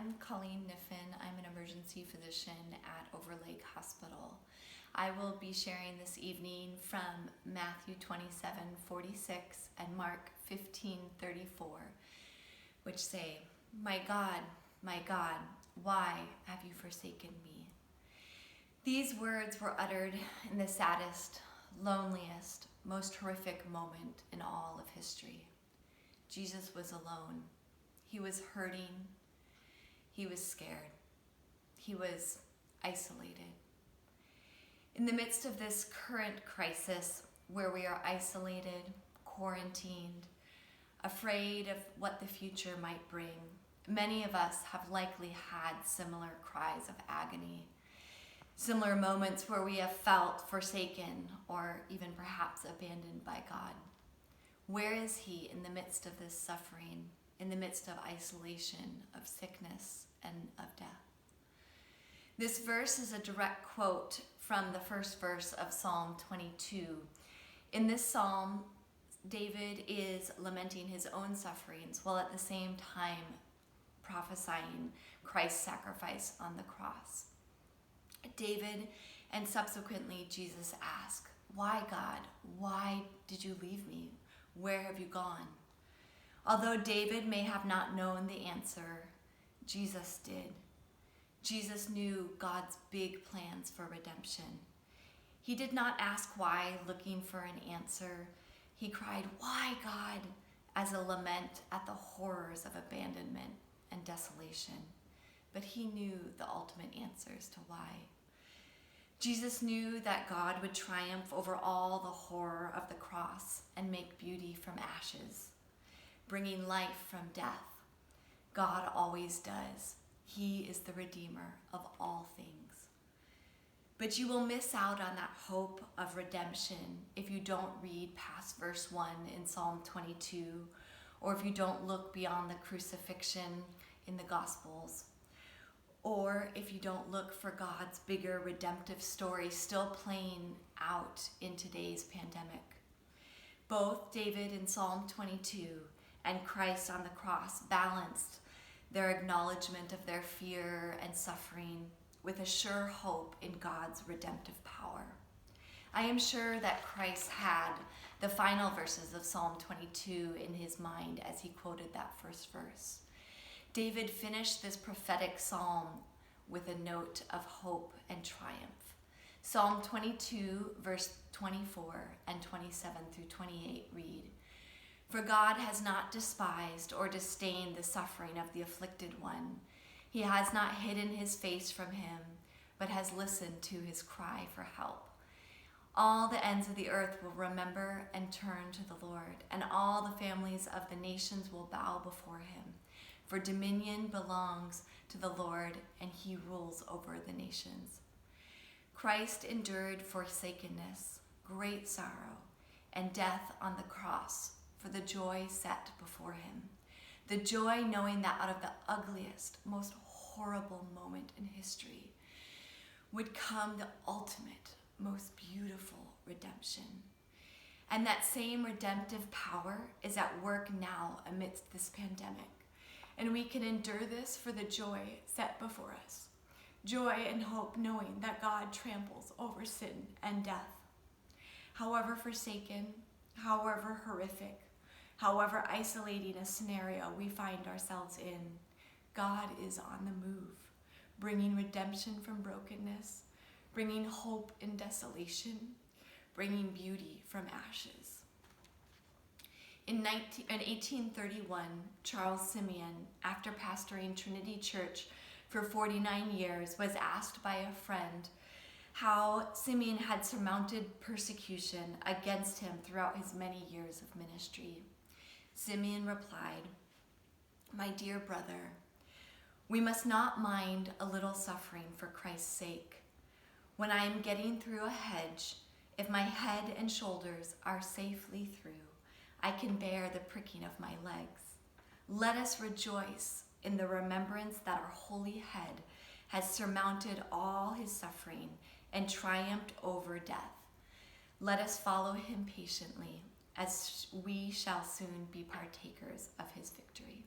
I'm Colleen RAC. I'm an emergency physician at Overlake Hospital. I will be sharing this evening from Matthew 27:46 and Mark 15:34, which say, my God, why have you forsaken me?" These words were uttered in the saddest, loneliest, most horrific moment in all of history. Jesus was alone. He was hurting. He was scared. He was isolated. In the midst of this current crisis, where we are isolated, quarantined, afraid of what the future might bring, many of us have likely had similar cries of agony, similar moments where we have felt forsaken or even perhaps abandoned by God. Where is He in the midst of this suffering, in the midst of isolation, of sickness, and of death? This verse is a direct quote from the first verse of Psalm 22. In this psalm, David is lamenting his own sufferings while at the same time prophesying Christ's sacrifice on the cross. David and subsequently Jesus ask, "Why, God? Why did you leave me? Where have you gone?" Although David may have not known the answer, Jesus did. Jesus knew God's big plans for redemption. He did not ask why, looking for an answer. He cried, "Why, God?" as a lament at the horrors of abandonment and desolation. But he knew the ultimate answers to why. Jesus knew that God would triumph over all the horror of the cross and make beauty from ashes, bringing life from death. God always does. He is the Redeemer of all things. But you will miss out on that hope of redemption if you don't read past verse 1 in Psalm 22, or if you don't look beyond the crucifixion in the Gospels, or if you don't look for God's bigger redemptive story still playing out in today's pandemic. Both David in Psalm 22 and Christ on the cross balanced their acknowledgement of their fear and suffering with a sure hope in God's redemptive power. I am sure that Christ had the final verses of Psalm 22 in his mind as he quoted that first verse. David finished this prophetic psalm with a note of hope and triumph. Psalm 22, verse 24 and 27 through 28 read, "For God has not despised or disdained the suffering of the afflicted one. He has not hidden his face from him, but has listened to his cry for help. All the ends of the earth will remember and turn to the Lord, and all the families of the nations will bow before him. For dominion belongs to the Lord, and he rules over the nations." Christ endured forsakenness, great sorrow, and death on the cross for the joy set before him. The joy knowing that out of the ugliest, most horrible moment in history would come the ultimate, most beautiful redemption. And that same redemptive power is at work now amidst this pandemic. And we can endure this for the joy set before us. Joy and hope knowing that God tramples over sin and death. However forsaken, however horrific, however isolating a scenario we find ourselves in, God is on the move, bringing redemption from brokenness, bringing hope in desolation, bringing beauty from ashes. In 1831, Charles Simeon, after pastoring Trinity Church for 49 years, was asked by a friend how Simeon had surmounted persecution against him throughout his many years of ministry. Simeon replied, "My dear brother, we must not mind a little suffering for Christ's sake. When I am getting through a hedge, if my head and shoulders are safely through, I can bear the pricking of my legs. Let us rejoice in the remembrance that our holy head has surmounted all his suffering and triumphed over death. Let us follow him patiently, as we shall soon be partakers of his victory."